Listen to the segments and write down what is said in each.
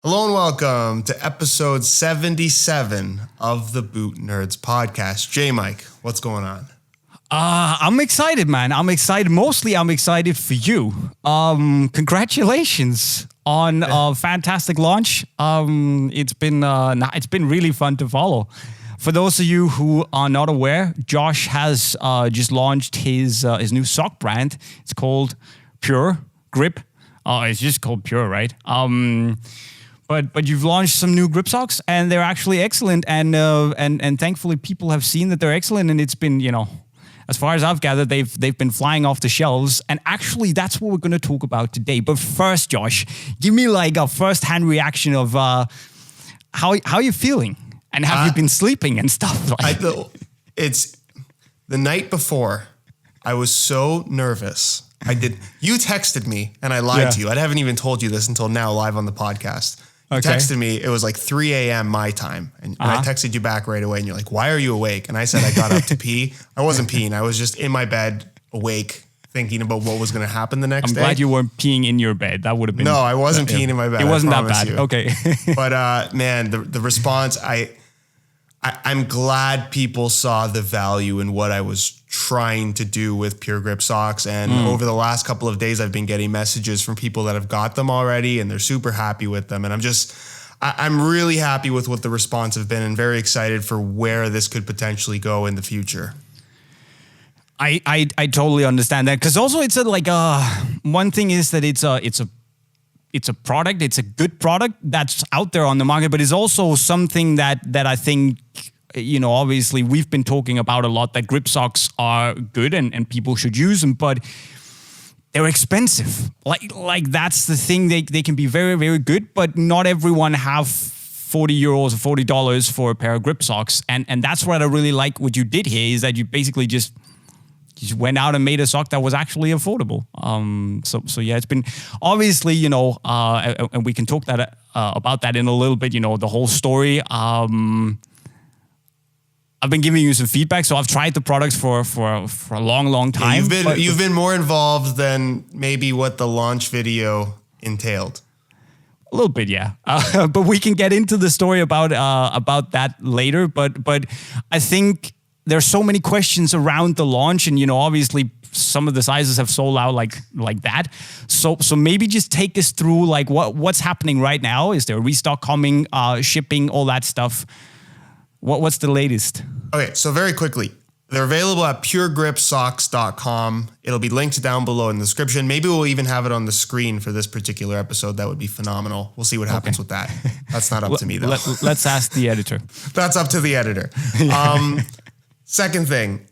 Hello and welcome to episode 77 of the Boot Nerds podcast. JayMike, what's going on? I'm excited, man. I'm excited. Mostly, I'm excited for you. Congratulations on a fantastic launch. It's been really fun to follow. For those of you who are not aware, Josh has just launched his new sock brand. It's called Pure Grip. It's just called Pure, right? But you've launched some new grip socks, and they're actually excellent. And thankfully, people have seen that they're excellent, and it's been, as far as I've gathered, they've been flying off the shelves. And actually, that's what we're going to talk about today. But first, Josh, give me like a first-hand reaction of how you feeling, and have you been sleeping and stuff? It's the night before. I was so nervous. You texted me, and I lied to you. I haven't even told you this until now, live on the podcast. You texted me, it was like 3 a.m. my time. And I texted you back right away and you're like, why are you awake? And I said, I got up to pee. I wasn't peeing. I was just in my bed, awake, thinking about what was going to happen the next day. I'm glad you weren't peeing in your bed. That would have been... No, I wasn't peeing in my bed. It wasn't that bad. You. Okay. But man, the response, I'm glad people saw the value in what I was trying to do with Pure Grip socks. And over the last couple of days, I've been getting messages from people that have got them already and they're super happy with them. And I'm really happy with what the response have been and very excited for where this could potentially go in the future. I totally understand that. Because also it's one thing is that it's a product, it's a good product that's out there on the market, but it's also something that I think, obviously we've been talking about a lot, that grip socks are good and people should use them, but they're expensive. Like that's the thing. They can be very, very good, but not everyone have 40 euros or $40 for a pair of grip socks. And that's what I really like what you did here, is that you basically just went out and made a sock that was actually affordable. So yeah, it's been obviously, and we can talk about that in a little bit, the whole story. I've been giving you some feedback, so I've tried the products for a long time. Yeah, you've been more involved than maybe what the launch video entailed. A little bit, yeah. But we can get into the story about that later. But I think there's so many questions around the launch, and obviously some of the sizes have sold out like that. So maybe just take us through like what's happening right now. Is there a restock coming, shipping, all that stuff? What's the latest? Okay, so very quickly, they're available at puregripsocks.com. It'll be linked down below in the description. Maybe we'll even have it on the screen for this particular episode. That would be phenomenal. We'll see what happens with that. That's not up to me though. Let's ask the editor. That's up to the editor. Second thing,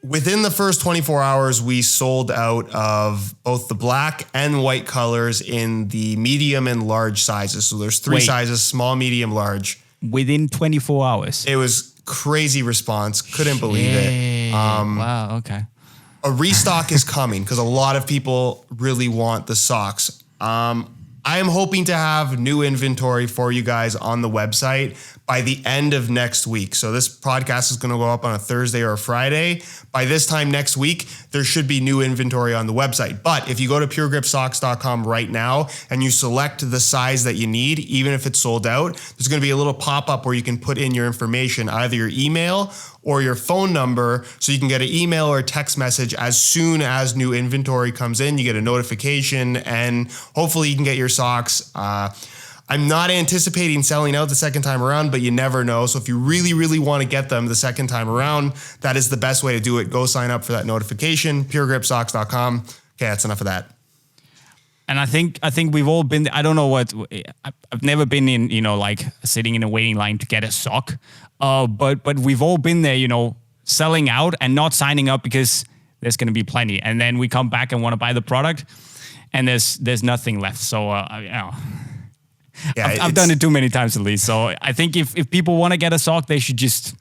within the first 24 hours, we sold out of both the black and white colors in the medium and large sizes. So there's three sizes, small, medium, large. Within 24 hours? It was crazy response. Couldn't believe it. Wow, okay. A restock is coming because a lot of people really want the socks. I am hoping to have new inventory for you guys on the website by the end of next week. So this podcast is going to go up on a Thursday or a Friday. By this time next week, there should be new inventory on the website. But if you go to puregripsocks.com right now and you select the size that you need, even if it's sold out, there's going to be a little pop-up where you can put in your information, either your email or your phone number, so you can get an email or a text message as soon as new inventory comes in. You get a notification, and hopefully you can get your socks. I'm not anticipating selling out the second time around, but you never know. So if you really, really want to get them the second time around, that is the best way to do it. Go sign up for that notification, puregripsocks.com. Okay, that's enough of that. And I think we've all been, I don't know what, I've never been in, like sitting in a waiting line to get a sock. But we've all been there, selling out and not signing up because there's going to be plenty. And then we come back and want to buy the product and there's nothing left. So, I've done it too many times at least. So I think if people want to get a sock, they should just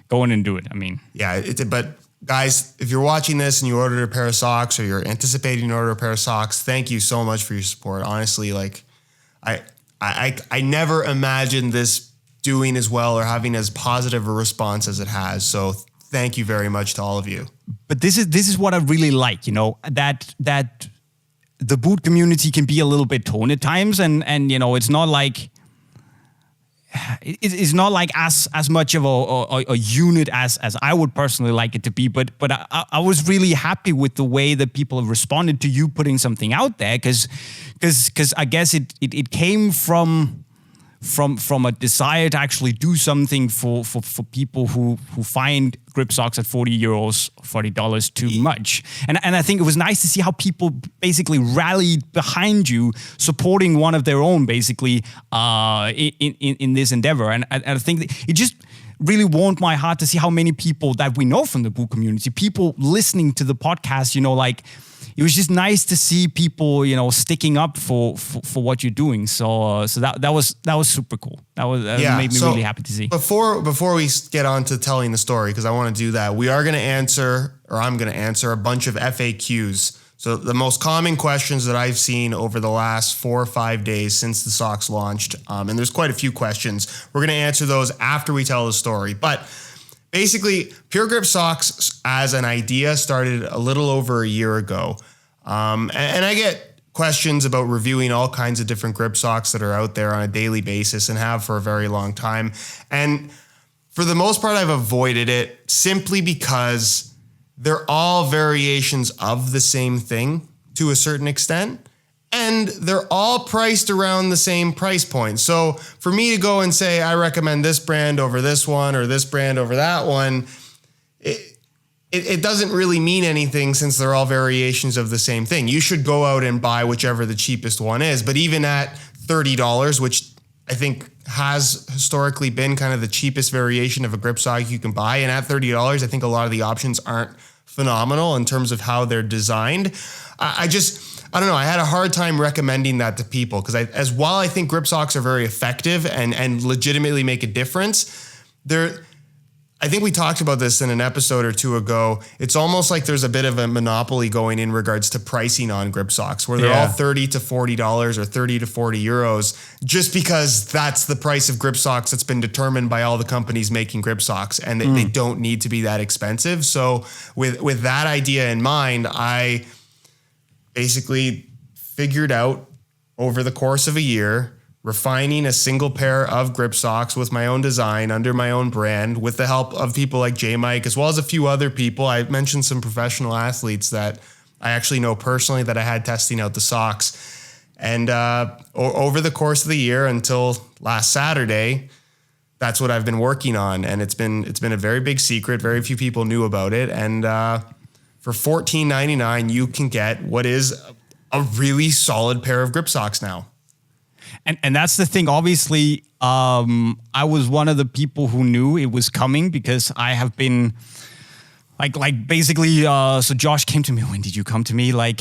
go in and do it. I mean. Yeah, but guys, if you're watching this and you ordered a pair of socks or you're anticipating to order a pair of socks, thank you so much for your support. Honestly, like I never imagined this doing as well or having as positive a response as it has. So thank you very much to all of you. But this is what I really like, that the boot community can be a little bit torn at times, and it's not like it's not like as much of a unit as I would personally like it to be, but I was really happy with the way that people have responded to you putting something out there, because I guess it came from a desire to actually do something for people who find grip socks at $40 too much. And I think it was nice to see how people basically rallied behind you, supporting one of their own, basically, in this endeavor. And I think that it just really warmed my heart to see how many people that we know from the boot community, people listening to the podcast, it was just nice to see people, sticking up for what you're doing. So that was super cool. That made me really happy to see. Before we get on to telling the story, because I want to do that, I'm going to answer a bunch of FAQs. So the most common questions that I've seen over the last 4 or 5 days since the socks launched, and there's quite a few questions. We're going to answer those after we tell the story. But basically, Pure Grip Socks as an idea started a little over a year ago. And I get questions about reviewing all kinds of different grip socks that are out there on a daily basis and have for a very long time. And for the most part, I've avoided it simply because they're all variations of the same thing to a certain extent. And they're all priced around the same price point. So for me to go and say, I recommend this brand over this one or this brand over that one, it doesn't really mean anything since they're all variations of the same thing. You should go out and buy whichever the cheapest one is. But even at $30, which I think has historically been kind of the cheapest variation of a grip sock you can buy, and at $30, I think a lot of the options aren't phenomenal in terms of how they're designed. I don't know. I had a hard time recommending that to people because while I think grip socks are very effective and legitimately make a difference, I think we talked about this in an episode or two ago. It's almost like there's a bit of a monopoly going in regards to pricing on grip socks, where they're all $30 to $40 or 30 to 40 euros, just because that's the price of grip socks that's been determined by all the companies making grip socks, and they don't need to be that expensive. So with that idea in mind, I basically figured out over the course of a year, refining a single pair of grip socks with my own design under my own brand, with the help of people like JayMike, as well as a few other people. I mentioned some professional athletes that I actually know personally that I had testing out the socks. And over the course of the year until last Saturday, that's what I've been working on. And it's been a very big secret. Very few people knew about it. And for $14.99, you can get what is a really solid pair of grip socks now. And that's the thing. Obviously, I was one of the people who knew it was coming, because I have been like basically. So Josh came to me. When did you come to me? Like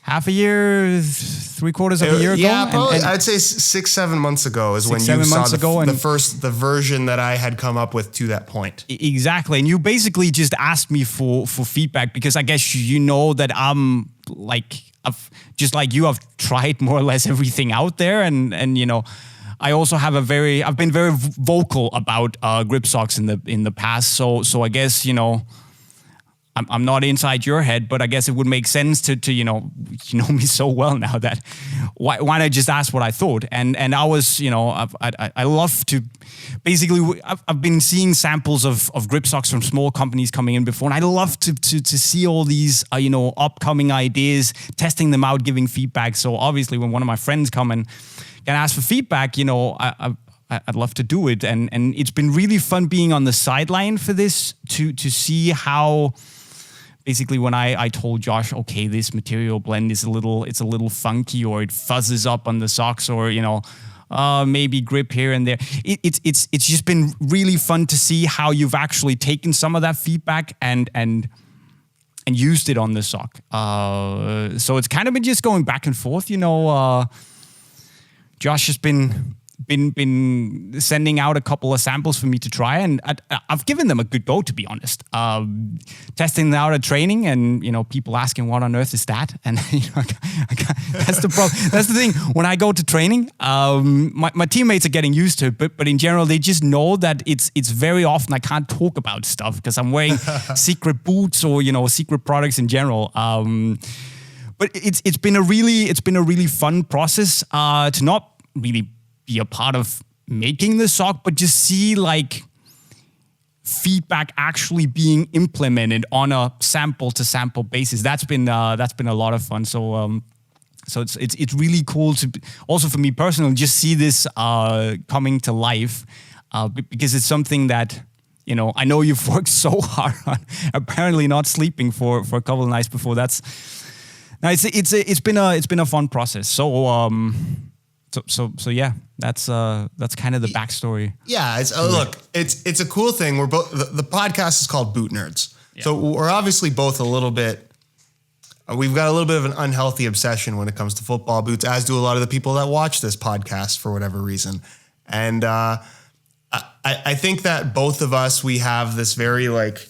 half a year, 3/4 of a year ago? Yeah, probably. I'd say 6-7 months ago is when you saw the version that I had come up with to that point. Exactly. And you basically just asked me for feedback, because I guess you know that I'm I've tried more or less everything out there, and I also have I've been very vocal about grip socks in the past. So I guess I'm not inside your head, but I guess it would make sense to you know me so well now that why not just ask what I thought? And I was I love to basically I've been seeing samples of grip socks from small companies coming in before, and I love to see all these upcoming ideas, testing them out, giving feedback. So obviously when one of my friends come and can ask for feedback, I'd love to do it, and it's been really fun being on the sideline for this to see how. Basically, when I told Josh, okay, this material blend is a little funky, or it fuzzes up on the socks, or maybe grip here and there. It's just been really fun to see how you've actually taken some of that feedback and used it on the sock. So it's kind of been just going back and forth. Josh has been sending out a couple of samples for me to try, and I've given them a good go, to be honest. Testing them out at training, and people asking what on earth is that, and that's the problem. That's the thing. When I go to training, my teammates are getting used to it, but in general they just know that it's very often I can't talk about stuff because I'm wearing secret boots or secret products in general. but it's been a really fun process to not really be a part of making the sock, but just see like feedback actually being implemented on a sample to sample basis. That's been a lot of fun. So it's really cool to also for me personally just see this coming to life because it's something that, you know, I know you've worked so hard on, apparently not sleeping for a couple of nights before. It's been a fun process. So yeah, that's kind of the backstory. Yeah, it's a cool thing. We're both the podcast is called Boot Nerds, so we're obviously both a little bit. We've got a little bit of an unhealthy obsession when it comes to football boots, as do a lot of the people that watch this podcast for whatever reason. And I think that both of us, we have this very like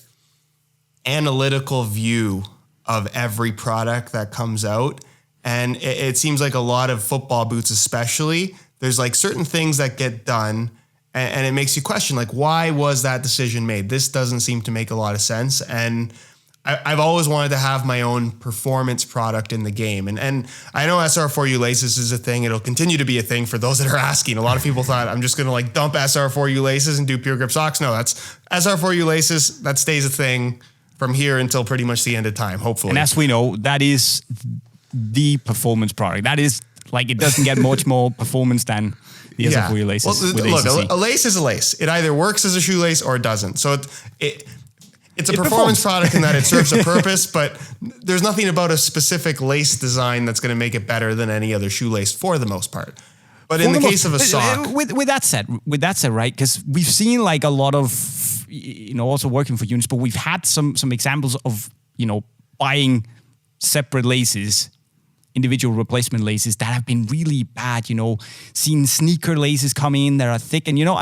analytical view of every product that comes out. And it seems like a lot of football boots, especially, there's like certain things that get done and it makes you question, like, why was that decision made? This doesn't seem to make a lot of sense. And I've always wanted to have my own performance product in the game. And I know SR4U laces is a thing. It'll continue to be a thing for those that are asking. A lot of people thought I'm just going to like dump SR4U laces and do pure grip socks. No, that's SR4U laces. That stays a thing from here until pretty much the end of time, hopefully. And as we know, that is the performance product. That is like, it doesn't get much more performance than the SR4U laces. Well, look, a lace is a lace. It either works as a shoelace or it doesn't. So it's a performance product in that it serves a purpose, but there's nothing about a specific lace design that's going to make it better than any other shoelace for the most part. But in the case of a sock, with that said, right? Because we've seen like a lot of, you know, also working for Unisport, we've had some examples of, you know, buying separate laces, individual replacement laces that have been really bad, you know, seen sneaker laces coming in that are thick. And, you know,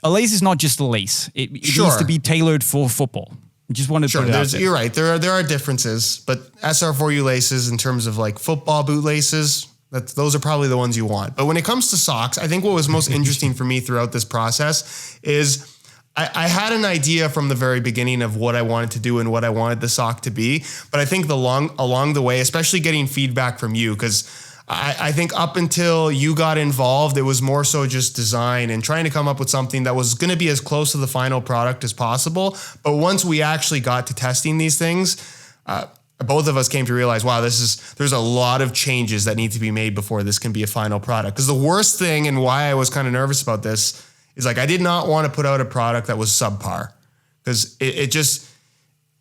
a lace is not just a lace. It needs to be tailored for football. I just wanted to put it out there. You're right. There are differences, but SR4U laces in terms of like football boot laces, those are probably the ones you want. But when it comes to socks, I think what was most interesting for me throughout this process is I had an idea from the very beginning of what I wanted to do and what I wanted the sock to be. But I think along the way, especially getting feedback from you, because I think up until you got involved, it was more so just design and trying to come up with something that was going to be as close to the final product as possible. But once we actually got to testing these things, both of us came to realize, wow, there's a lot of changes that need to be made before this can be a final product. Because the worst thing and why I was kind of nervous about this is like, I did not want to put out a product that was subpar, because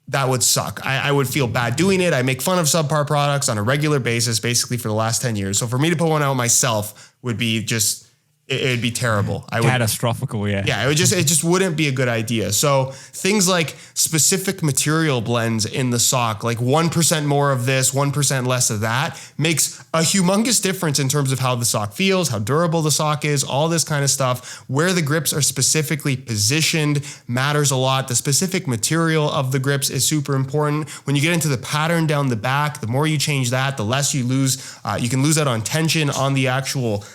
that would suck. I would feel bad doing it. I make fun of subpar products on a regular basis, basically for the last 10 years. So for me to put one out myself would be just, it'd be terrible. Catastrophical, yeah. Yeah, it just wouldn't be a good idea. So things like specific material blends in the sock, like 1% more of this, 1% less of that, makes a humongous difference in terms of how the sock feels, how durable the sock is, all this kind of stuff. Where the grips are specifically positioned matters a lot. The specific material of the grips is super important. When you get into the pattern down the back, the more you change that, the less you lose. You can lose out on tension on the actual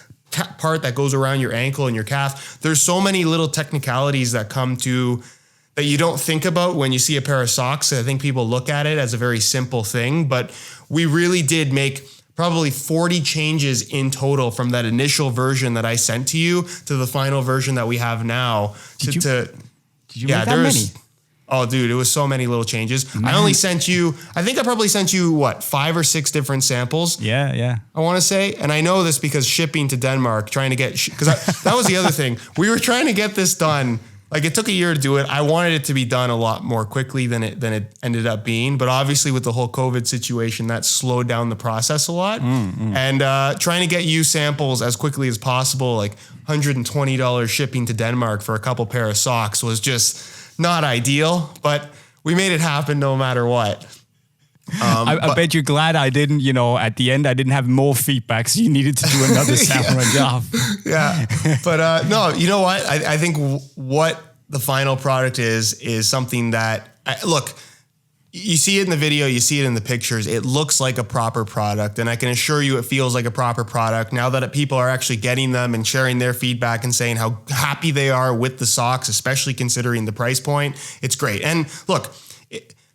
part that goes around your ankle and your calf. There's so many little technicalities that that you don't think about when you see a pair of socks. I think people look at it as a very simple thing, but we really did make probably 40 changes in total from that initial version that I sent to you to the final version that we have now. Did you make that many? Oh, dude, it was so many little changes. Man. I think I probably sent you, 5 or 6 different samples. Yeah. I want to say. And I know this because shipping to Denmark, trying to get, because that was the other thing. We were trying to get this done. Like, it took a year to do it. I wanted it to be done a lot more quickly than it ended up being. But obviously with the whole COVID situation, that slowed down the process a lot. And trying to get you samples as quickly as possible, like $120 shipping to Denmark for a couple pair of socks was just not ideal, but we made it happen no matter what. I bet you're glad I didn't, at the end, I didn't have more feedback, so you needed to do another sample job. Yeah. But no, you know what? I think what the final product is something that, look, you see it in the video, you see it in the pictures. It looks like a proper product, and I can assure you it feels like a proper product now that people are actually getting them and sharing their feedback and saying how happy they are with the socks, especially considering the price point. It's great. And look,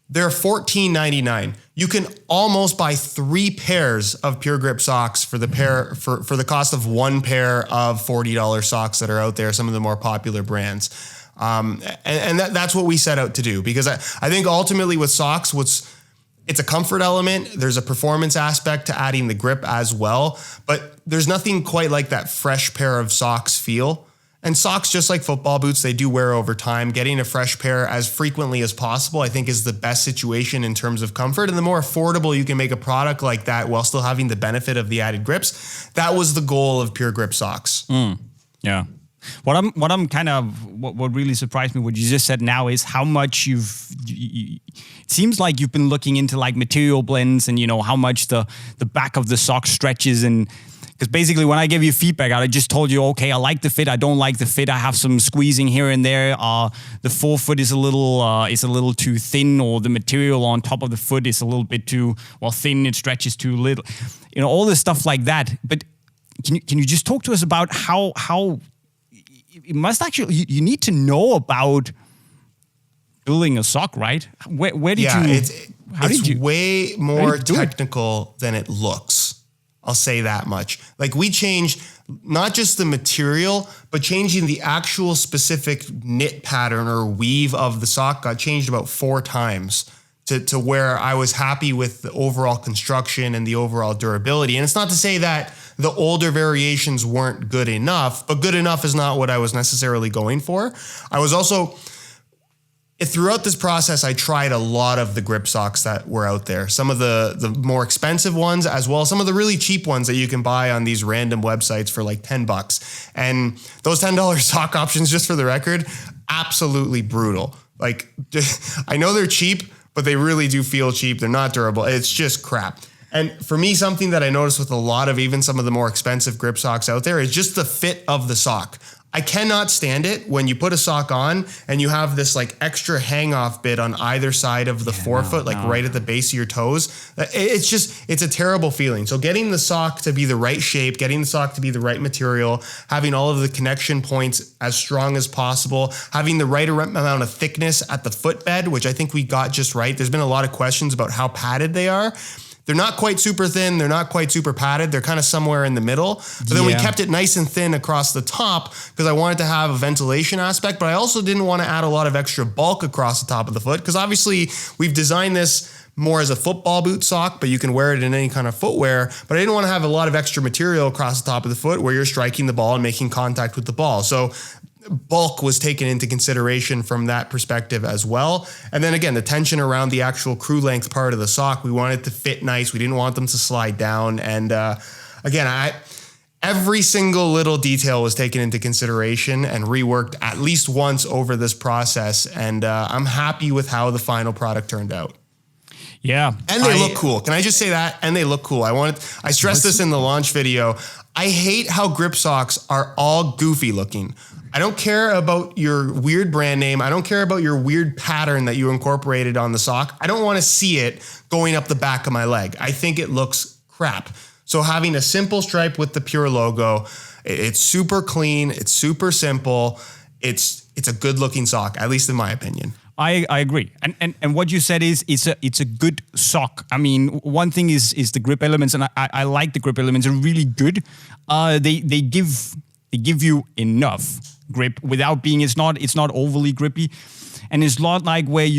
they're $14.99. you can almost buy 3 pairs of Pure Grip socks for the pair for the cost of 1 pair of $40 socks that are out there, some of the more popular brands. And that's what we set out to do, because I think ultimately with socks, it's a comfort element. There's a performance aspect to adding the grip as well, but there's nothing quite like that fresh pair of socks feel. And socks, just like football boots, they do wear over time. Getting a fresh pair as frequently as possible, I think, is the best situation in terms of comfort. And the more affordable you can make a product like that while still having the benefit of the added grips, that was the goal of Pure Grip socks. Yeah. What really surprised me, what you just said now, is how much it seems like you've been looking into like material blends and, how much the back of the sock stretches. And because basically when I gave you feedback, I just told you, okay, I like the fit, I don't like the fit, I have some squeezing here and there. The forefoot is a little too thin, or the material on top of the foot is a little bit too thin, it stretches too little. All this stuff like that. But can you just talk to us about how it must actually, you need to know about building a sock, right? Where did you? It's way more technical than it looks. I'll say that much. Like, we changed not just the material, but changing the actual specific knit pattern or weave of the sock got changed about 4 times to where I was happy with the overall construction and the overall durability. And it's not to say that the older variations weren't good enough, but good enough is not what I was necessarily going for. I was also, throughout this process, I tried a lot of the grip socks that were out there. Some of the more expensive ones, as well as some of the really cheap ones that you can buy on these random websites for like $10. And those $10 sock options, just for the record, absolutely brutal. Like, I know they're cheap, but they really do feel cheap. They're not durable. It's just crap. And for me, something that I noticed with a lot of even some of the more expensive grip socks out there is just the fit of the sock. I cannot stand it when you put a sock on and you have this like extra hang off bit on either side of the forefoot, right at the base of your toes. It's a terrible feeling. So getting the sock to be the right shape, getting the sock to be the right material, having all of the connection points as strong as possible, having the right amount of thickness at the footbed, which I think we got just right. There's been a lot of questions about how padded they are. They're not quite super thin. They're not quite super padded. They're kind of somewhere in the middle. But then we kept it nice and thin across the top because I wanted to have a ventilation aspect, but I also didn't want to add a lot of extra bulk across the top of the foot, because obviously we've designed this more as a football boot sock, but you can wear it in any kind of footwear. But I didn't want to have a lot of extra material across the top of the foot where you're striking the ball and making contact with the ball. So bulk was taken into consideration from that perspective as well. And then again, the tension around the actual crew length part of the sock, we wanted it to fit nice. We didn't want them to slide down. And again, every single little detail was taken into consideration and reworked at least once over this process. And I'm happy with how the final product turned out. Yeah. And they look cool. Can I just say that? And they look cool. I stressed this in the launch video. I hate how grip socks are all goofy looking. I don't care about your weird brand name. I don't care about your weird pattern that you incorporated on the sock. I don't want to see it going up the back of my leg. I think it looks crap. So having a simple stripe with the Pure logo, it's super clean. It's super simple. It's a good looking sock, at least in my opinion. I agree. And what you said is it's a good sock. I mean, one thing is the grip elements, and I like the grip elements. They're really good. They give you enough grip without being, it's not overly grippy. And it's not like where if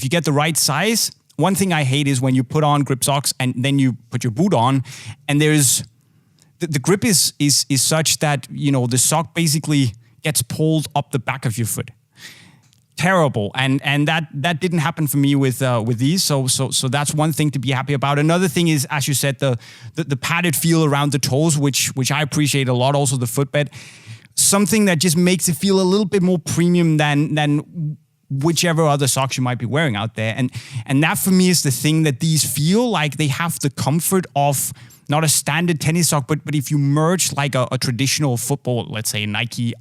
you get the right size. One thing I hate is when you put on grip socks and then you put your boot on and there's the grip is such that the sock basically gets pulled up the back of your foot. Terrible, and that didn't happen for me with these. So that's one thing to be happy about. Another thing is, as you said, the padded feel around the toes, which I appreciate a lot. Also the footbed, something that just makes it feel a little bit more premium than whichever other socks you might be wearing out there. And that for me is the thing, that these feel like they have the comfort of not a standard tennis sock, but if you merge like a traditional football, let's say Nike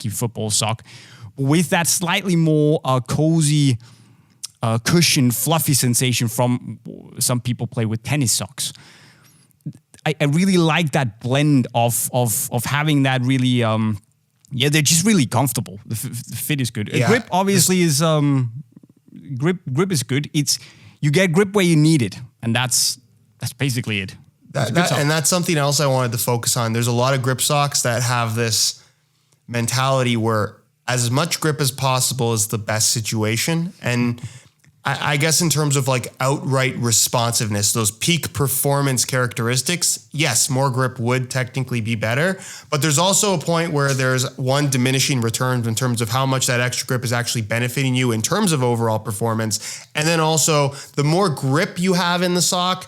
football sock, with that slightly more cozy, cushion, fluffy sensation from some people play with tennis socks. I really like that blend of having that really, they're just really comfortable. The fit is good. Yeah. Grip obviously is grip is good. It's you get grip where you need it, and that's basically it. And that's something else I wanted to focus on. There's a lot of grip socks that have this mentality where as much grip as possible is the best situation. And I guess in terms of like outright responsiveness, those peak performance characteristics, yes, more grip would technically be better. But there's also a point where there's one diminishing returns in terms of how much that extra grip is actually benefiting you in terms of overall performance. And then also the more grip you have in the sock,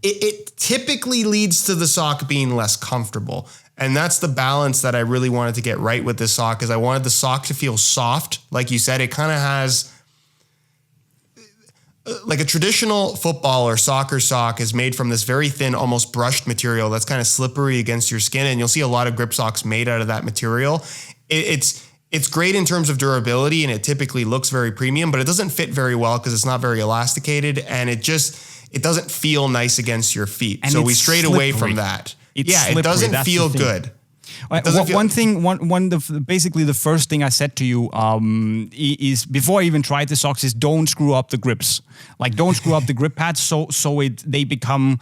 it typically leads to the sock being less comfortable. And that's the balance that I really wanted to get right with this sock, is I wanted the sock to feel soft. Like you said, it kind of has, like a traditional football or soccer sock is made from this very thin, almost brushed material that's kind of slippery against your skin. And you'll see a lot of grip socks made out of that material. It's great in terms of durability, and it typically looks very premium, but it doesn't fit very well because it's not very elasticated, and it doesn't feel nice against your feet. And so we strayed away from that. It doesn't feel good. Basically the first thing I said to you is before I even tried the socks is don't screw up the grips. Like don't screw up the grip pads so they become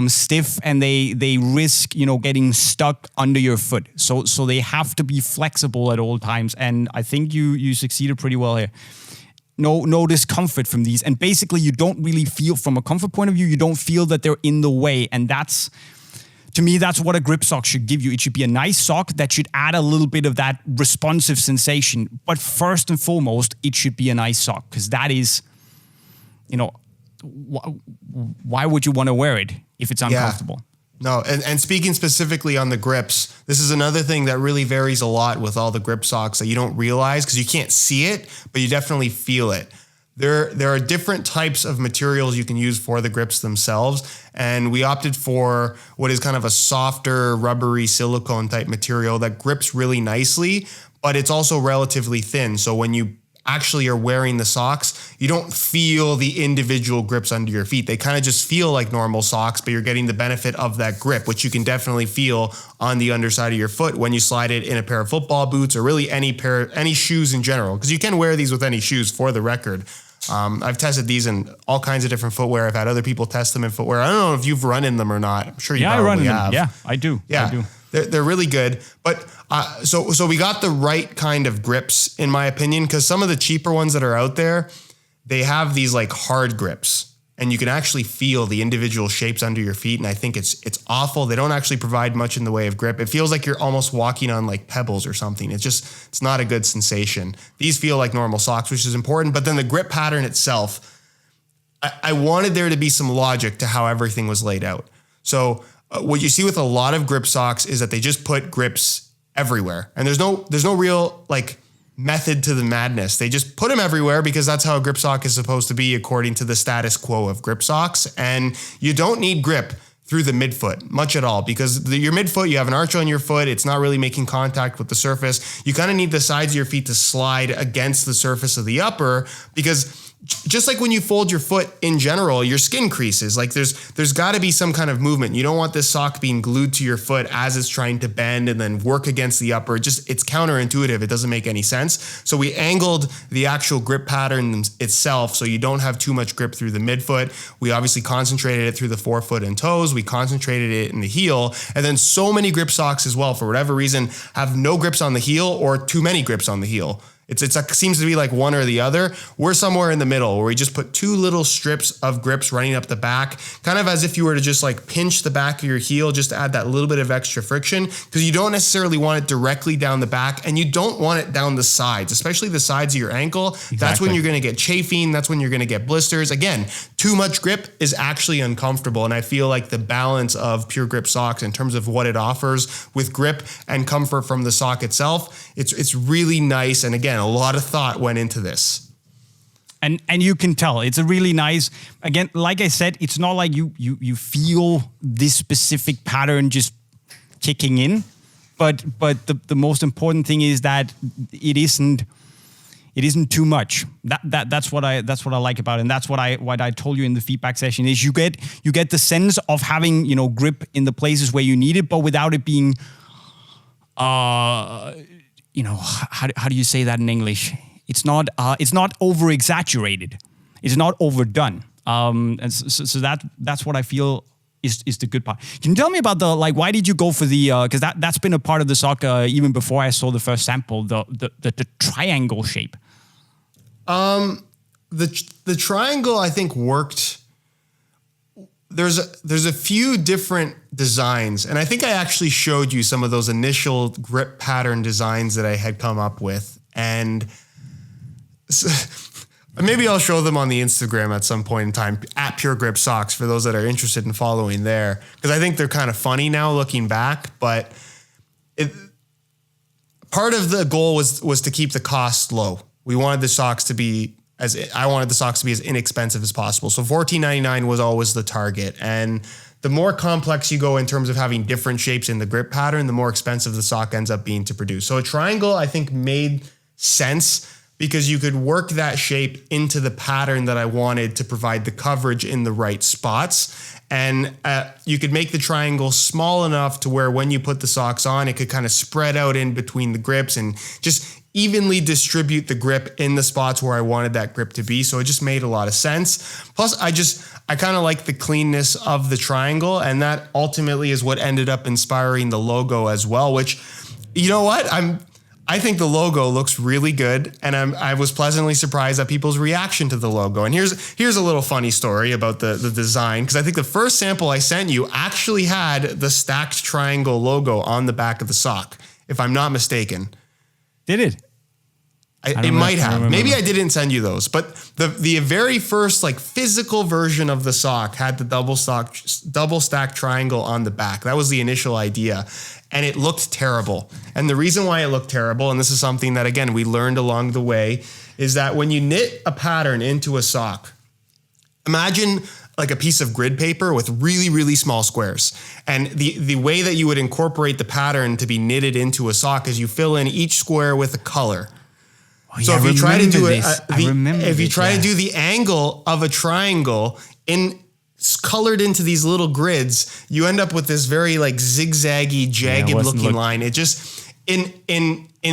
stiff, and they risk getting stuck under your foot. So they have to be flexible at all times, and I think you succeeded pretty well here. No discomfort from these, and basically you don't really feel, from a comfort point of view, you don't feel that they're in the way, and that's. To me, that's what a grip sock should give you. It should be a nice sock that should add a little bit of that responsive sensation. But first and foremost, it should be a nice sock, because that is, why would you want to wear it if it's uncomfortable? No, and speaking specifically on the grips, this is another thing that really varies a lot with all the grip socks that you don't realize because you can't see it, but you definitely feel it. There are different types of materials you can use for the grips themselves, and we opted for what is kind of a softer, rubbery silicone type material that grips really nicely, but it's also relatively thin. So when you actually are wearing the socks, you don't feel the individual grips under your feet. They kind of just feel like normal socks, but you're getting the benefit of that grip, which you can definitely feel on the underside of your foot when you slide it in a pair of football boots or really any shoes in general, because you can wear these with any shoes, for the record. I've tested these in all kinds of different footwear. I've had other people test them in footwear. I don't know if you've run in them or not. I'm sure you probably have. Yeah, I do. Yeah, I do. They're really good. But so we got the right kind of grips, in my opinion, because some of the cheaper ones that are out there, they have these like hard grips, and you can actually feel the individual shapes under your feet. And I think it's awful. They don't actually provide much in the way of grip. It feels like you're almost walking on like pebbles or something. It's not a good sensation. These feel like normal socks, which is important. But then the grip pattern itself, I wanted there to be some logic to how everything was laid out. So what you see with a lot of grip socks is that they just put grips everywhere. And there's no real like method to the madness. They just put them everywhere because that's how a grip sock is supposed to be according to the status quo of grip socks. And you don't need grip through the midfoot much at all, because your midfoot, you have an arch on your foot. It's not really making contact with the surface. You kind of need the sides of your feet to slide against the surface of the upper, because just like when you fold your foot in general, your skin creases. Like there's got to be some kind of movement. You don't want this sock being glued to your foot as it's trying to bend and then work against the upper. It's counterintuitive. It doesn't make any sense. So we angled the actual grip pattern itself so you don't have too much grip through the midfoot. We obviously concentrated it through the forefoot and toes. We concentrated it in the heel. And then so many grip socks as well, for whatever reason, have no grips on the heel or too many grips on the heel. It seems to be like one or the other. We're somewhere in the middle where we just put two little strips of grips running up the back, kind of as if you were to just like pinch the back of your heel just to add that little bit of extra friction, because you don't necessarily want it directly down the back and you don't want it down the sides, especially the sides of your ankle. Exactly. That's when you're going to get chafing. That's when you're going to get blisters. Again, too much grip is actually uncomfortable. And I feel like the balance of Pure Grip socks in terms of what it offers with grip and comfort from the sock itself, it's really nice. And again, a lot of thought went into this. And you can tell it's a really nice, again, like I said, it's not like you feel this specific pattern just kicking in, but the most important thing is that it isn't too much. That's what I like about it. And that's what I told you in the feedback session is you get the sense of having, grip in the places where you need it, but without it being how do you say that in English? it's not over exaggerated. It's not overdone. And so that's what I feel is the good part. Can you tell me about why did you go for the, because that's been a part of the sock even before I saw the first sample, the triangle shape? The triangle, I think, worked. There's a few different designs, and I think I actually showed you some of those initial grip pattern designs that I had come up with, and maybe I'll show them on the Instagram at some point in time at Pure Grip Socks for those that are interested in following there, because I think they're kind of funny now looking back. But part of the goal was to keep the cost low. We wanted the socks to be as inexpensive as possible. So $14.99 was always the target. And the more complex you go in terms of having different shapes in the grip pattern, the more expensive the sock ends up being to produce. So a triangle, I think, made sense because you could work that shape into the pattern that I wanted to provide the coverage in the right spots. And you could make the triangle small enough to where when you put the socks on, it could kind of spread out in between the grips and just evenly distribute the grip in the spots where I wanted that grip to be. So it just made a lot of sense. Plus, I kind of like the cleanness of the triangle, and that ultimately is what ended up inspiring the logo as well, which, you know what? I think the logo looks really good, and I was pleasantly surprised at people's reaction to the logo. And here's a little funny story about the design, because I think the first sample I sent you actually had the stacked triangle logo on the back of the sock, if I'm not mistaken. Did it? It might have. Maybe I didn't send you those, but the very first physical version of the sock had the double stack triangle on the back. That was the initial idea, and it looked terrible. And the reason why it looked terrible, and this is something that again we learned along the way, is that when you knit a pattern into a sock, imagine like a piece of grid paper with really, really small squares. And the way that you would incorporate the pattern to be knitted into a sock is you fill in each square with a color. Oh, so yeah, if you try to do the angle of a triangle colored into these little grids, you end up with this very zigzaggy, jagged looking line. It just in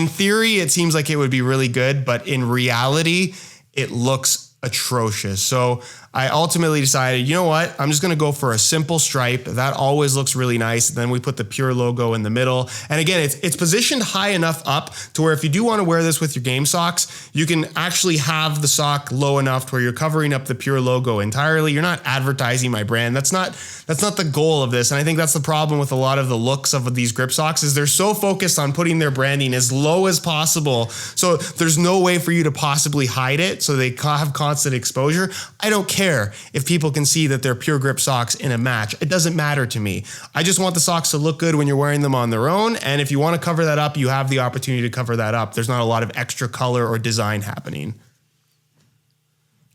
theory it seems like it would be really good, but in reality it looks atrocious. So I ultimately decided, you know what? I'm just going to go for a simple stripe. That always looks really nice. Then we put the Pure logo in the middle. And again, it's positioned high enough up to where if you do want to wear this with your game socks, you can actually have the sock low enough to where you're covering up the Pure logo entirely. You're not advertising my brand. That's not the goal of this. And I think that's the problem with a lot of the looks of these grip socks is they're so focused on putting their branding as low as possible. So there's no way for you to possibly hide it. So they have constant exposure. I don't care if people can see that they're Pure Grip socks in a match. It doesn't matter to me. I just want the socks to look good when you're wearing them on their own. And if you want to cover that up, you have the opportunity to cover that up. There's not a lot of extra color or design happening.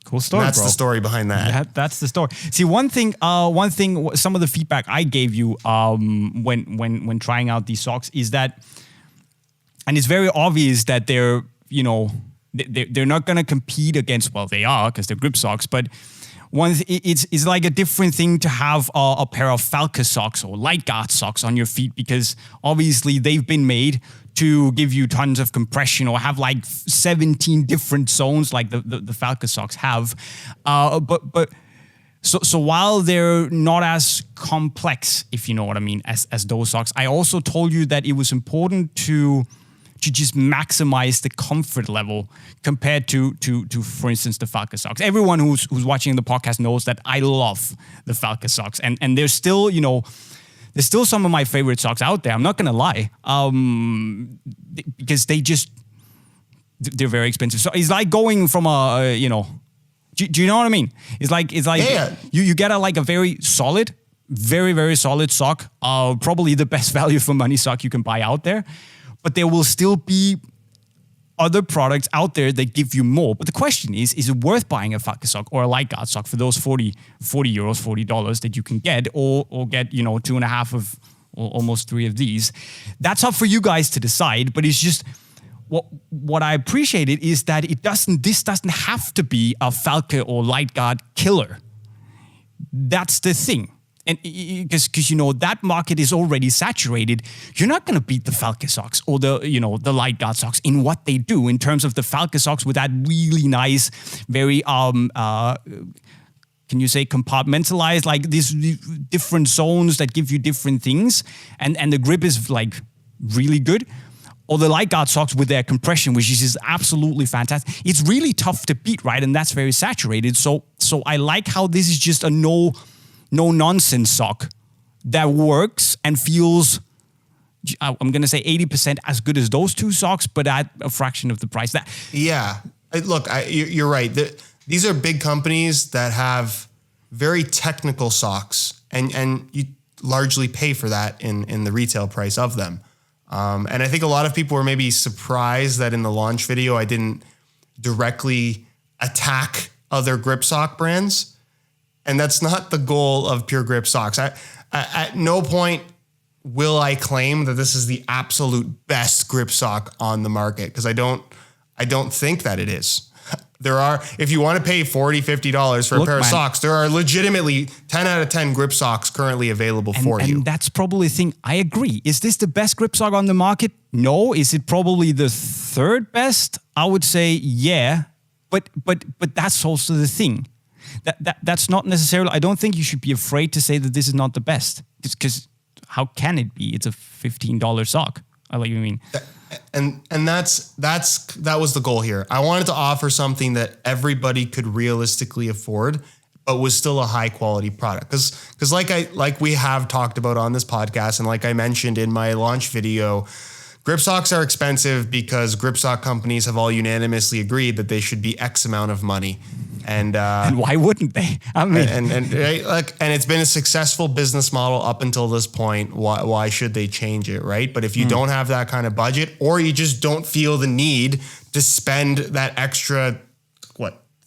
Cool story, and that's bro. the story behind that. That's the story. See, one thing, some of the feedback I gave you when trying out these socks is that, and it's very obvious that they're not going to compete against, well, they are because they're grip socks, but it's like a different thing to have a pair of Falca socks or light guard socks on your feet, because obviously they've been made to give you tons of compression or have 17 different zones like the Falca socks have. So while they're not as complex, if you know what I mean, as those socks, I also told you that it was important to just maximize the comfort level compared to for instance, the Falca socks. Everyone who's watching the podcast knows that I love the Falca socks, and there's still, there's still some of my favorite socks out there. I'm not gonna lie, because they're very expensive. So it's like going from do you know what I mean? It's like yeah. You get a very solid, very, very solid sock, probably the best value for money sock you can buy out there. But there will still be other products out there that give you more. But the question is it worth buying a Falca sock or a light guard sock for those €40 that you can get, or get, 2.5 of, or almost 3 of these? That's up for you guys to decide. But it's just, what I appreciated is that this doesn't have to be a Falca or light guard killer. That's the thing. And because that market is already saturated, you're not going to beat the Falke socks or the Light Guard socks in what they do in terms of the Falke socks with that really nice, very can you say compartmentalized, like these different zones that give you different things, and the grip is like really good. Or the Light Guard socks with their compression, which is absolutely fantastic. It's really tough to beat, right? And that's very saturated. So I like how this is just a no nonsense sock that works and feels, I'm going to say 80% as good as those two socks, but at a fraction of the price. Look, you're right. These are big companies that have very technical socks, and you largely pay for that in the retail price of them. And I think a lot of people were maybe surprised that in the launch video, I didn't directly attack other grip sock brands. And that's not the goal of Pure Grip socks. At no point will I claim that this is the absolute best grip sock on the market, because I don't think that it is. There are, if you want to pay $40, $50 for a pair of socks, there are legitimately 10 out of 10 grip socks currently available for you. And that's probably the thing. I agree. Is this the best grip sock on the market? No. Is it probably the third best? I would say, yeah. But that's also the thing. That's not necessarily, I don't think you should be afraid to say that this is not the best. It's because how can it be? It's a $15 sock. I like what you mean. And that was the goal here. I wanted to offer something that everybody could realistically afford, but was still a high quality product. Because like we have talked about on this podcast, and like I mentioned in my launch video, grip socks are expensive because grip sock companies have all unanimously agreed that they should be X amount of money. And why wouldn't they? I mean, and it's been a successful business model up until this point. Why should they change it, right? But if you don't have that kind of budget, or you just don't feel the need to spend that extra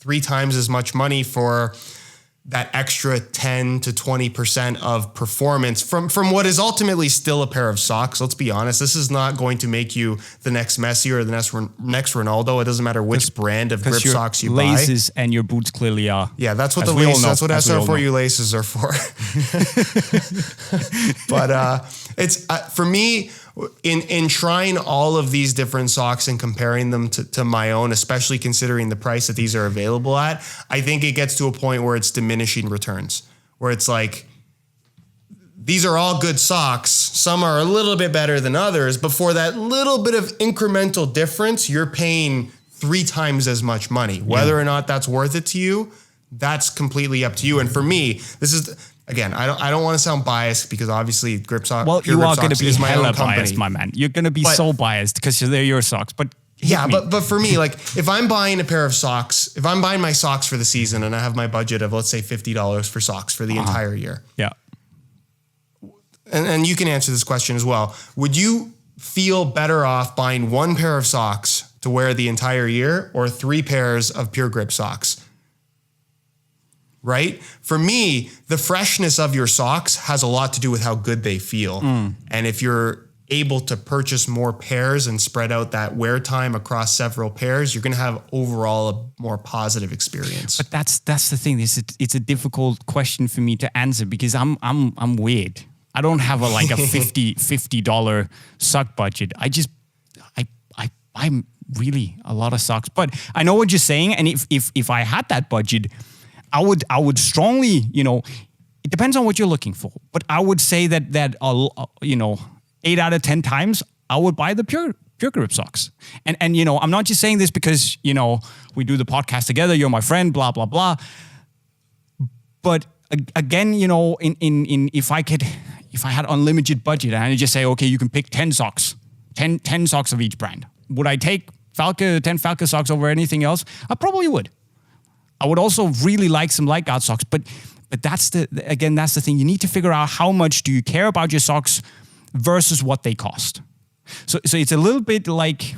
3 times as much money for that extra 10 to 20% of performance from what is ultimately still a pair of socks. Let's be honest. This is not going to make you the next Messi or the next Ronaldo. It doesn't matter which brand of grip socks you buy. Laces and your boots clearly are. Yeah, that's what that's what SR4U laces are for. But it's for me, in trying all of these different socks and comparing them to my own, especially considering the price that these are available at, I think it gets to a point where it's diminishing returns, where it's like, these are all good socks. Some are a little bit better than others, but for that little bit of incremental difference, you're paying 3 times as much money. Whether or not that's worth it to you, that's completely up to you. And for me, this is... Again, I don't want to sound biased, because obviously grip sock. Well, you are going to be hella biased, my man. You're going to be so biased because they're your socks. But but for me, like, if I'm buying a pair of socks, if I'm buying my socks for the season and I have my budget of, let's say, $50 for socks for the entire year. Yeah. And you can answer this question as well. Would you feel better off buying 1 pair of socks to wear the entire year, or 3 pairs of Pure Grip socks? Right? For me, the freshness of your socks has a lot to do with how good they feel. And if you're able to purchase more pairs and spread out that wear time across several pairs, you're going to have overall a more positive experience. But that's the thing. It's a difficult question for me to answer, because I'm weird. I don't have a $50 sock budget. I buy really a lot of socks. But I know what you're saying, and if I had that budget, I would strongly, it depends on what you're looking for, but I would say that 8 out of 10 times I would buy the Pure Grip socks. And I'm not just saying this because, we do the podcast together, you're my friend, blah, blah, blah. But again, if I had unlimited budget and I just say, okay, you can pick 10 socks, 10 socks of each brand. Would I take 10 Falke socks over anything else? I probably would. I would also really like some Light Guard socks, but that's the thing. You need to figure out how much do you care about your socks versus what they cost. So it's a little bit like,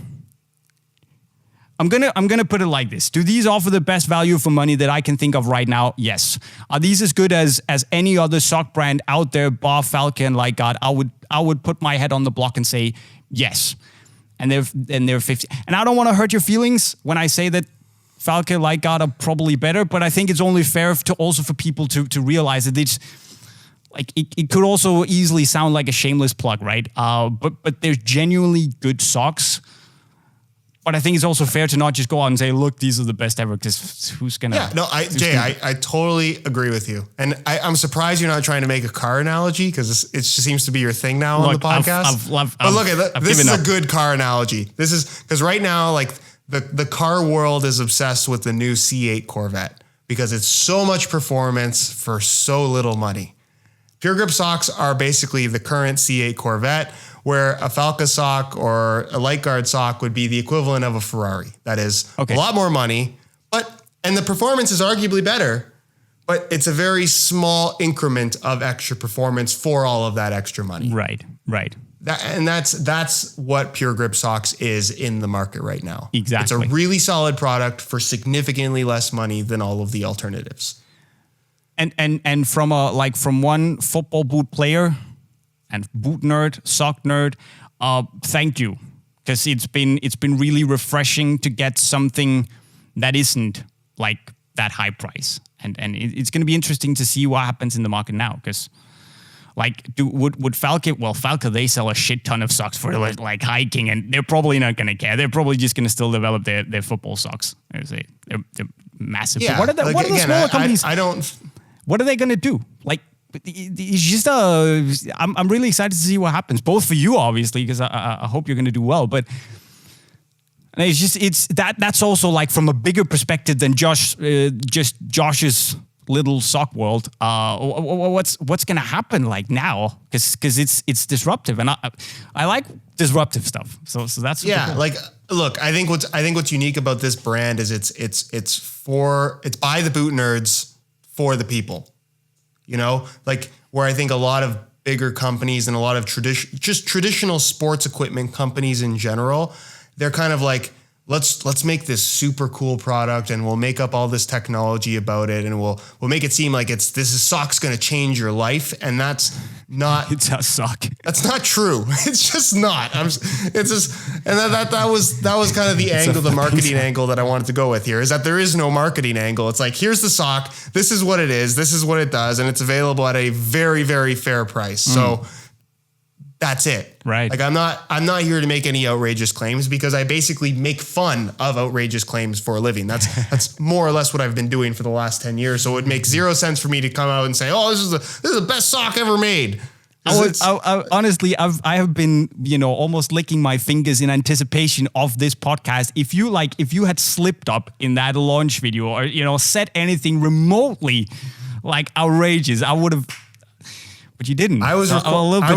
I'm gonna put it like this. Do these offer the best value for money that I can think of right now? Yes. Are these as good as any other sock brand out there, bar Falke and Light Guard? I would put my head on the block and say yes. And they're 50. And I don't want to hurt your feelings when I say that Falke, Light Guard are probably better, but I think it's only fair for people to realize that it's like it could also easily sound like a shameless plug, right? But they're genuinely good socks. But I think it's also fair to not just go out and say, look, these are the best ever, because who's gonna? Yeah, no, Jay, I totally agree with you, and I'm surprised you're not trying to make a car analogy, because it just seems to be your thing now on the podcast. But look, this is a good car analogy. This is because right now, like the car world is obsessed with the new C8 Corvette because it's so much performance for so little money. Pure Grip socks are basically the current C8 Corvette, where a Falca sock or a Light Guard sock would be the equivalent of a Ferrari. That is a lot more money, and the performance is arguably better, but it's a very small increment of extra performance for all of that extra money. Right. That's what Pure Grip socks is in the market right now. Exactly. It's a really solid product for significantly less money than all of the alternatives. And from one football boot player and boot nerd, sock nerd, thank you, because it's been really refreshing to get something that isn't like that high price, and it's going to be interesting to see what happens in the market now, because would Falca? Well, Falca, they sell a shit ton of socks for like hiking, and they're probably not going to care. They're probably just going to still develop their football socks. They're massive. Yeah, what are the smaller companies? I don't. What are they going to do? Like, it's just I'm really excited to see what happens, both for you, obviously, because I hope you're going to do well. But that's also like from a bigger perspective than just Josh's little sock world. What's going to happen like now? Because it's disruptive, and I like disruptive stuff. So that's yeah. cool. Like, look, I think what's unique about this brand is it's by the boot nerds for the people. You know, like where I think a lot of bigger companies and a lot of traditional sports equipment companies in general, they're kind of like, let's make this super cool product, and we'll make up all this technology about it, and we'll make it seem like sock's going to change your life, and that's not. It's a sock. That's not true. It's just not. That was kind of the angle, the marketing angle that I wanted to go with here, is that there is no marketing angle. It's like, here's the sock. This is what it is. This is what it does, and it's available at a very, very fair price. So that's it. Right. Like I'm not here to make any outrageous claims, because I basically make fun of outrageous claims for a living. That's more or less what I've been doing for the last 10 years. So it makes zero sense for me to come out and say, "Oh, this is the best sock ever made." Honestly, I have been, almost licking my fingers in anticipation of this podcast. If you had slipped up in that launch video, or said anything remotely like outrageous, I would have. But you didn't. I was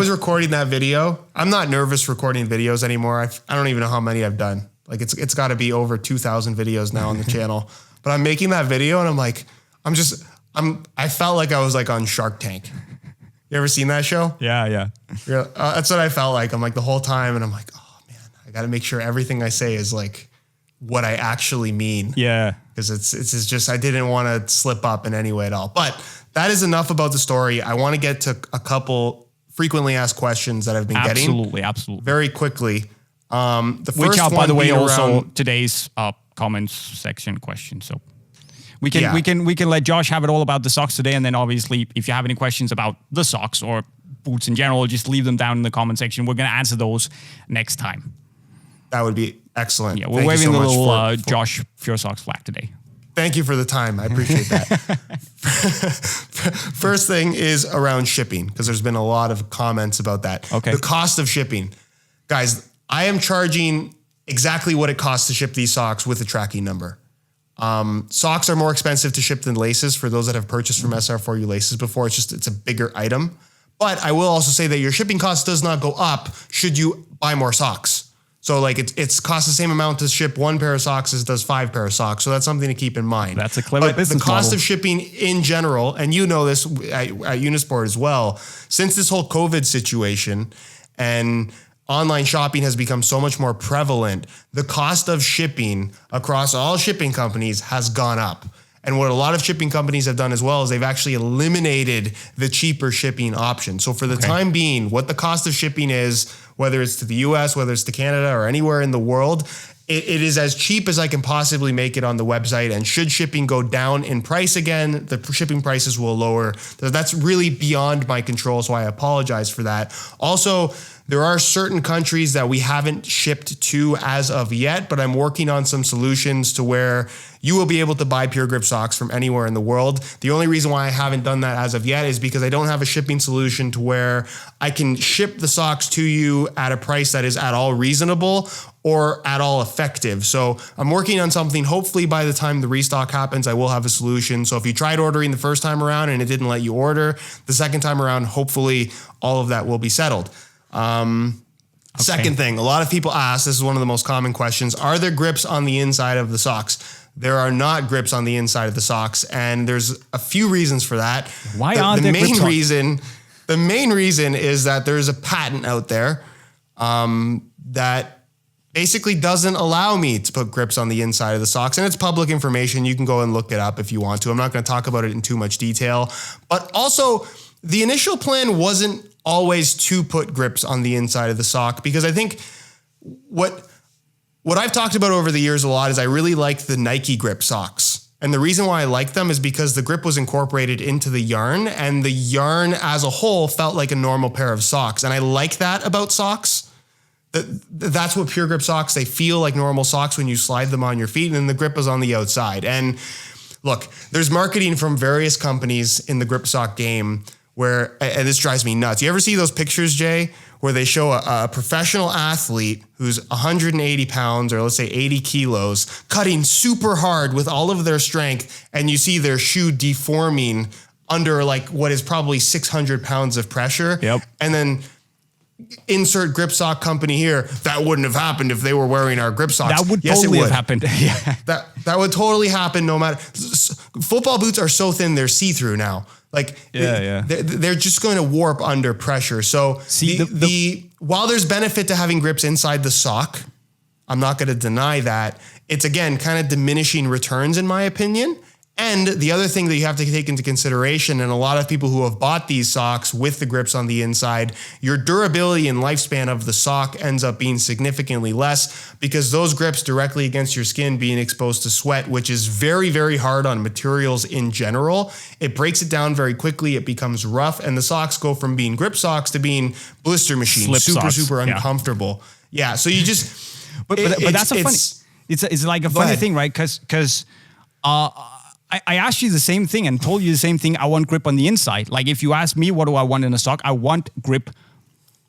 recording that video. I'm not nervous recording videos anymore. I don't even know how many I've done. Like it's got to be over 2,000 videos now on the channel. But I'm making that video, and I'm like, I felt like I was like on Shark Tank. You ever seen that show? Yeah. That's what I felt like. I'm like the whole time, and I'm like, oh man, I got to make sure everything I say is like what I actually mean. Yeah. Because it's just I didn't want to slip up in any way at all. But that is enough about the story. I want to get to a couple frequently asked questions that I've been getting. Absolutely. Very quickly. The Which first are, one, by the way, also today's comments section question. So we can let Josh have it all about the socks today, and then obviously if you have any questions about the socks or boots in general, just leave them down in the comment section. We're going to answer those next time. That would be excellent. Yeah, we're waving the little Josh Pure Socks flag today. Thank you for the time. I appreciate that. First thing is around shipping, because there's been a lot of comments about that. Okay. The cost of shipping. Guys, I am charging exactly what it costs to ship these socks with a tracking number. Socks are more expensive to ship than laces for those that have purchased from SR4U laces before. It's a bigger item. But I will also say that your shipping cost does not go up should you buy more socks. So like it's costs the same amount to ship one pair of socks as it does 5 pair of socks. So that's something to keep in mind. That's a clever business model. The cost of shipping in general, and you know this at Unisport as well, since this whole COVID situation and online shopping has become so much more prevalent, the cost of shipping across all shipping companies has gone up. And what a lot of shipping companies have done as well is they've actually eliminated the cheaper shipping option. So for the time being, what the cost of shipping is, whether it's to the US, whether it's to Canada or anywhere in the world, it is as cheap as I can possibly make it on the website. And should shipping go down in price again, the shipping prices will lower. That's really beyond my control, so I apologize for that. Also, there are certain countries that we haven't shipped to as of yet, but I'm working on some solutions to where you will be able to buy Pure Grip socks from anywhere in the world. The only reason why I haven't done that as of yet is because I don't have a shipping solution to where I can ship the socks to you at a price that is at all reasonable or at all effective. So I'm working on something. Hopefully by the time the restock happens, I will have a solution. So if you tried ordering the first time around and it didn't let you order, the second time around, hopefully all of that will be settled. Second thing, a lot of people ask, this is one of the most common questions, are there grips on the inside of the socks? There are not grips on the inside of the socks, and there's a few reasons for that. Why aren't there grips on? The main reason is that there's a patent out there that basically doesn't allow me to put grips on the inside of the socks, and it's public information. You can go and look it up if you want to. I'm not going to talk about it in too much detail, but also the initial plan wasn't always to put grips on the inside of the sock, because I think what I've talked about over the years a lot is I really like the Nike grip socks. And the reason why I like them is because the grip was incorporated into the yarn, and the yarn as a whole felt like a normal pair of socks. And I like that about socks. That's what Pure Grip socks, they feel like normal socks when you slide them on your feet, and then the grip is on the outside. And look, there's marketing from various companies in the grip sock game where, and this drives me nuts. You ever see those pictures, Jay, where they show a professional athlete who's 180 pounds, or let's say 80 kilos, cutting super hard with all of their strength, and you see their shoe deforming under like what is probably 600 pounds of pressure. Yep. And then insert grip sock company here. That wouldn't have happened if they were wearing our grip socks. That would totally have happened. Yeah. That would totally happen no matter. Football boots are so thin, they're see-through now. Like, they're just going to warp under pressure. So while there's benefit to having grips inside the sock, I'm not going to deny that. It's, again, kind of diminishing returns in my opinion. And the other thing that you have to take into consideration, and a lot of people who have bought these socks with the grips on the inside, your durability and lifespan of the sock ends up being significantly less, because those grips directly against your skin being exposed to sweat, which is very, very hard on materials in general. It breaks it down very quickly. It becomes rough, and the socks go from being grip socks to being blister machines, super uncomfortable. Yeah. So you just, but that's a funny, it's like a funny thing, right? Because I asked you the same thing and told you the same thing. I want grip on the inside. Like, if you ask me, what do I want in a sock? I want grip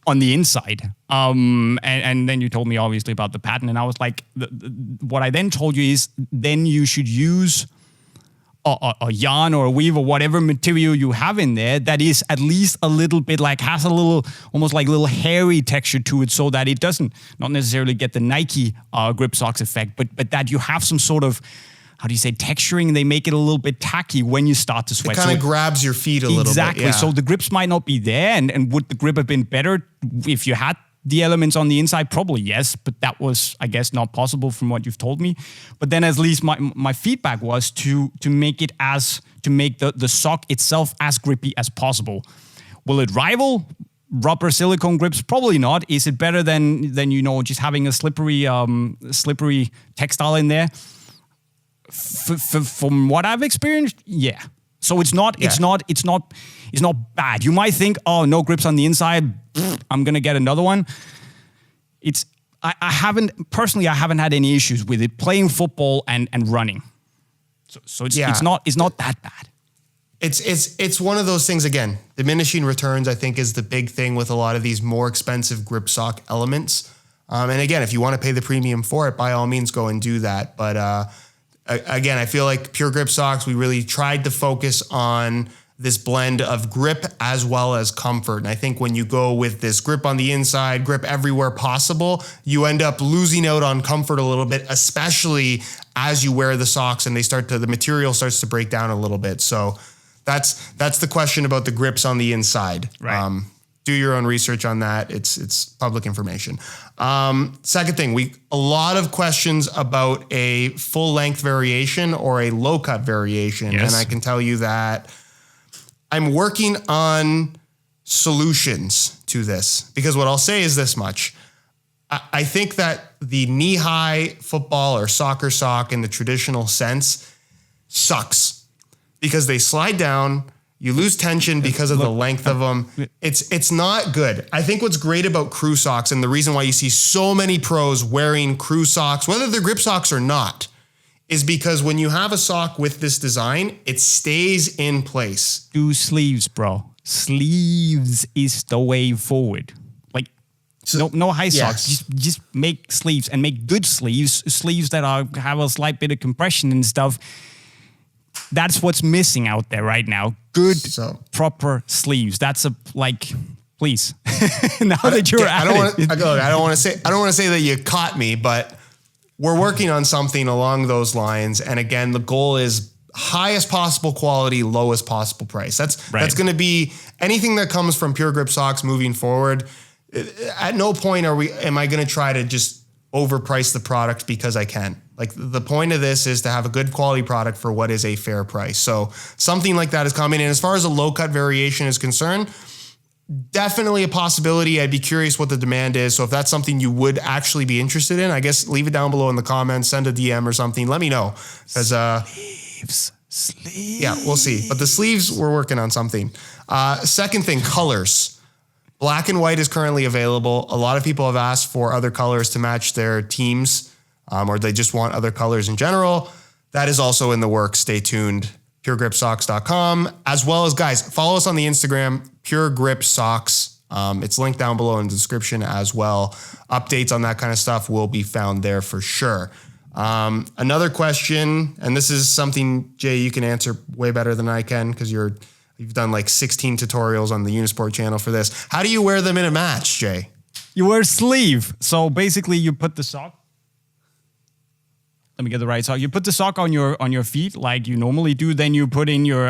on the inside. And then you told me obviously about the pattern, and I was like, what I then told you is then you should use a yarn or a weave or whatever material you have in there that is at least a little bit like, has a little, almost like little hairy texture to it, so that it doesn't, not necessarily get the Nike grip socks effect, but that you have some sort of, how do you say, texturing? They make it a little bit tacky when you start to sweat. It kind of grabs your feet a little bit. Exactly. So the grips might not be there. And would the grip have been better if you had the elements on the inside? Probably yes. But that was, I guess, not possible from what you've told me. But then at least my feedback was to make it to make the sock itself as grippy as possible. Will it rival rubber silicone grips? Probably not. Is it better than just having a slippery textile in there? From what I've experienced, yeah. So it's not bad. You might think, oh, no grips on the inside, I'm gonna get another one. I haven't had any issues with it playing football and running. So it's not that bad. It's one of those things, again, diminishing returns, I think, is the big thing with a lot of these more expensive grip sock elements. And again, if you want to pay the premium for it, by all means, go and do that. But again, I feel like Pure Grip socks, we really tried to focus on this blend of grip as well as comfort. And I think when you go with this grip on the inside, grip everywhere possible, you end up losing out on comfort a little bit, especially as you wear the socks and the material starts to break down a little bit. So that's the question about the grips on the inside. Right. Do your own research on that. It's public information. Second thing, a lot of questions about a full length variation or a low cut variation. Yes. And I can tell you that I'm working on solutions to this, because what I'll say is this much. I think that the knee-high football or soccer sock in the traditional sense sucks because they slide down. You lose tension because of the length of them. It's not good. I think what's great about crew socks and the reason why you see so many pros wearing crew socks, whether they're grip socks or not, is because when you have a sock with this design, it stays in place. Do sleeves, bro. Sleeves is the way forward. Like, no high socks. Just make sleeves and make good sleeves. Sleeves that have a slight bit of compression and stuff. That's what's missing out there right now. Good, proper sleeves. That's please. Now that you're at it. I don't want to say that you caught me, but we're working on something along those lines. And again, the goal is highest possible quality, lowest possible price. That's going to be anything that comes from Pure Grip socks moving forward. At no point am I going to try to just overprice the product because I can. Like the point of this is to have a good quality product for what is a fair price. So something like that is coming. And as far as a low cut variation is concerned, definitely a possibility. I'd be curious what the demand is. So if that's something you would actually be interested in, I guess leave it down below in the comments, send a DM or something. Let me know. Sleeves. Yeah, we'll see. But the sleeves, we're working on something. Second thing, colors. Black and white is currently available. A lot of people have asked for other colors to match their teams. Or they just want other colors in general. That is also in the works. Stay tuned. puregripsocks.com, as well as, guys, follow us on the Instagram, Pure Grip Socks. It's linked down below in the description as well. Updates on that kind of stuff will be found there for sure. Another question, and this is something, Jay, you can answer way better than I can because you've done like 16 tutorials on the Unisport channel for this. How do you wear them in a match, Jay? You wear sleeve. So basically you put the sock. Let me get the right sock. You put the sock on your feet like you normally do. Then you put in your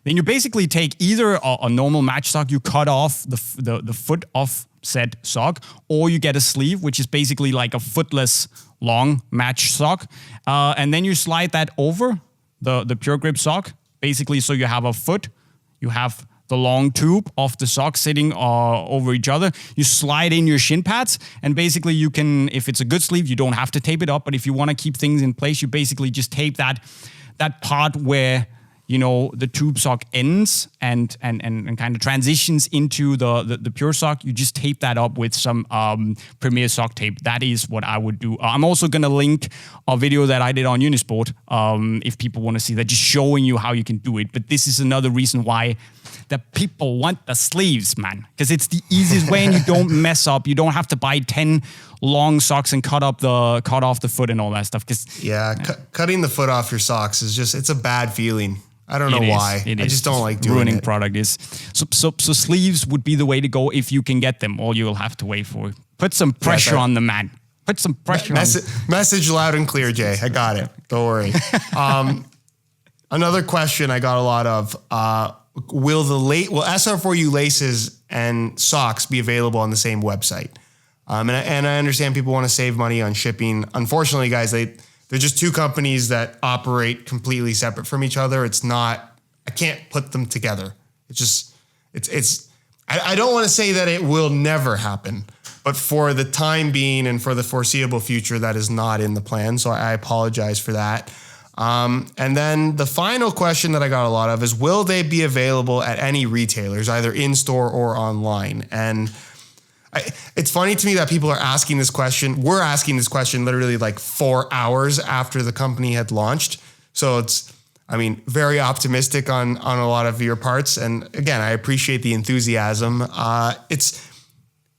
then you basically take either a normal match sock. You cut off the foot off said sock, or you get a sleeve, which is basically like a footless long match sock, and then you slide that over the Pure Grip sock. Basically, so you have a foot, you have the long tube of the sock sitting over each other. You slide in your shin pads, and basically you can, if it's a good sleeve, you don't have to tape it up. But if you want to keep things in place, you basically just tape that part where, you know, the tube sock ends and kind of transitions into the pure sock. You just tape that up with some Premier sock tape. That is what I would do. I'm also going to link a video that I did on Unisport if people want to see that, just showing you how you can do it. But this is another reason why the people want the sleeves, man, because it's the easiest way and you don't mess up. You don't have to buy 10 long socks and cut off the foot and all that stuff. Cutting the foot off your socks is just, it's a bad feeling. I don't know why. I just don't like doing ruining it. Product is so sleeves would be the way to go if you can get them. All you'll have to wait for. Put some pressure on the man. Put some pressure on. Message loud and clear, Jay. I got it. Don't worry. Another question I got a lot of: Will SR4U laces and socks be available on the same website? And I understand people want to save money on shipping. Unfortunately, guys, they're just two companies that operate completely separate from each other. It's not, I can't put them together. I don't want to say that it will never happen, but for the time being and for the foreseeable future, that is not in the plan. So I apologize for that. And then the final question that I got a lot of is, will they be available at any retailers, either in store or online? And it's funny to me that people are asking this question. We're asking this question literally like 4 hours after the company had launched. So it's, very optimistic on a lot of your parts. And again, I appreciate the enthusiasm. It's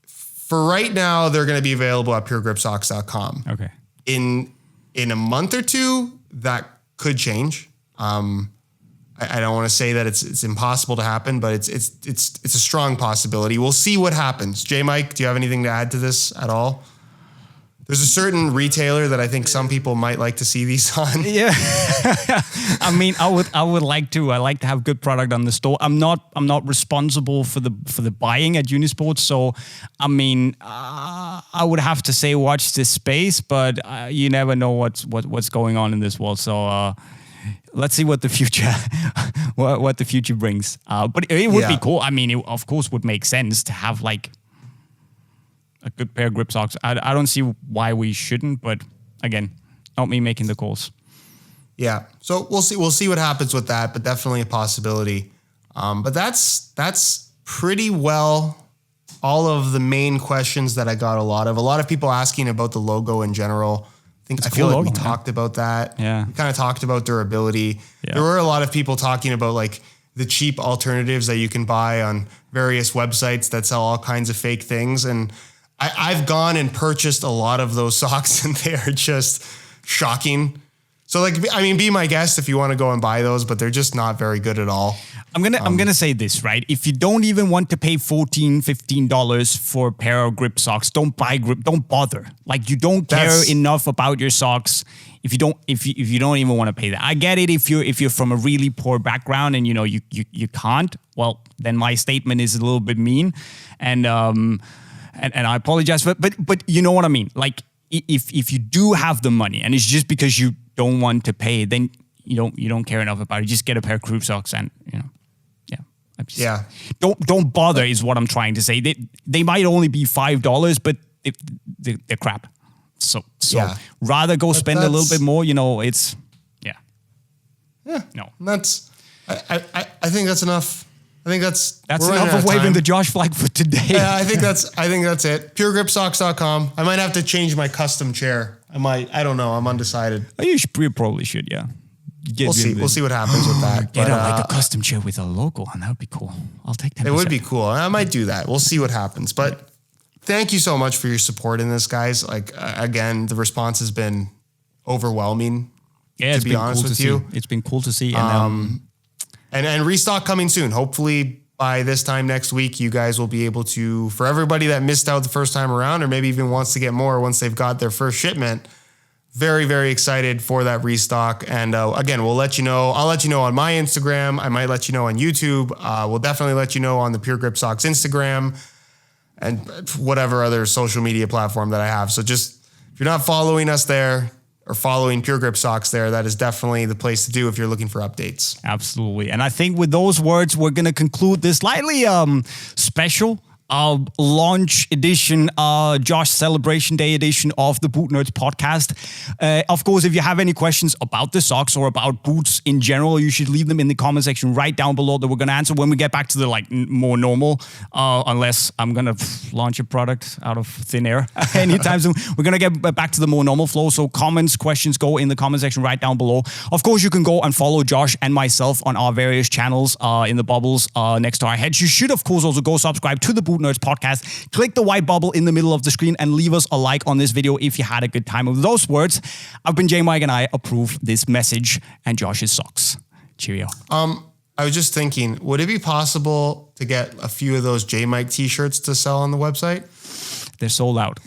for right now, they're going to be available at puregripsocks.com. Okay. In a month or two, that could change. I don't want to say that it's impossible to happen, but it's a strong possibility. We'll see what happens. JayMike, do you have anything to add to this at all? There's a certain retailer that I think some people might like to see these on. Yeah, I would like to. I like to have good product on the store. I'm not responsible for the buying at Unisport, so I would have to say watch this space, but you never know what's going on in this world. So let's see what the future what the future brings. But it would be cool. It of course would make sense to have like a good pair of grip socks. I don't see why we shouldn't, but again, not me making the calls. Yeah, so we'll see what happens with that, but definitely a possibility. But that's pretty well all of the main questions that I got a lot of. A lot of people asking about the logo in general. I feel like we talked about that. Yeah. We kind of talked about durability. Yeah. There were a lot of people talking about like the cheap alternatives that you can buy on various websites that sell all kinds of fake things. And I've gone and purchased a lot of those socks and they are just shocking. So like, I mean, be my guest if you want to go and buy those, but they're just not very good at all. I'm gonna say this, right? If you don't even want to pay $14, $15 for a pair of grip socks, don't bother. Like you don't care enough about your socks if you don't even want to pay that. I get it if you're from a really poor background and you can't. Well, then my statement is a little bit mean, and I apologize for it, but you know what I mean. Like if you do have the money and it's just because you don't want to pay, then you don't care enough about it. Just get a pair of grip socks and Don't bother is what I'm trying to say. They might only be $5, but they're crap. So rather go spend a little bit more. It's no. I think that's enough. I think that's enough of waving the Josh flag for today. Yeah, I think that's it. PureGripSocks.com. I might have to change my custom chair. I don't know. I'm undecided. You probably should. Yeah. We'll see what happens with that. Get like a custom chair with a logo on. That would be cool. I'll take 10%. It would be cool. I might do that. We'll see what happens. But thank you so much for your support in this, guys. Like again, the response has been overwhelming. Yeah, to be honest with you, it's been cool to see. And restock coming soon. Hopefully by this time next week, you guys will be able to. For everybody that missed out the first time around, or maybe even wants to get more once they've got their first shipment. Very, very excited for that restock. And again, we'll let you know. I'll let you know on my Instagram. I might let you know on YouTube. We'll definitely let you know on the Pure Grip Socks Instagram and whatever other social media platform that I have. So just, if you're not following us there or following Pure Grip Socks there, that is definitely the place to do if you're looking for updates. Absolutely. And I think with those words, we're going to conclude this slightly special launch edition, Josh Celebration Day edition of the Boot Nerds podcast. Of course, if you have any questions about the socks or about boots in general, you should leave them in the comment section right down below that we're going to answer when we get back to the more normal, unless I'm going to launch a product out of thin air anytime soon. We're going to get back to the more normal flow. So comments, questions, go in the comment section right down below. Of course, you can go and follow Josh and myself on our various channels in the bubbles next to our heads. You should, of course, also go subscribe to the Boot Nerds podcast. Click the white bubble in the middle of the screen and leave us a like on this video if you had a good time. With those words, I've been JayMike and I approve this message and Josh's socks. Cheerio. I was just thinking, would it be possible to get a few of those JayMike t-shirts to sell on the website? They're sold out.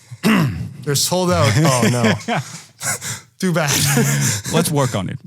They're sold out. Oh no. Too bad. Let's work on it.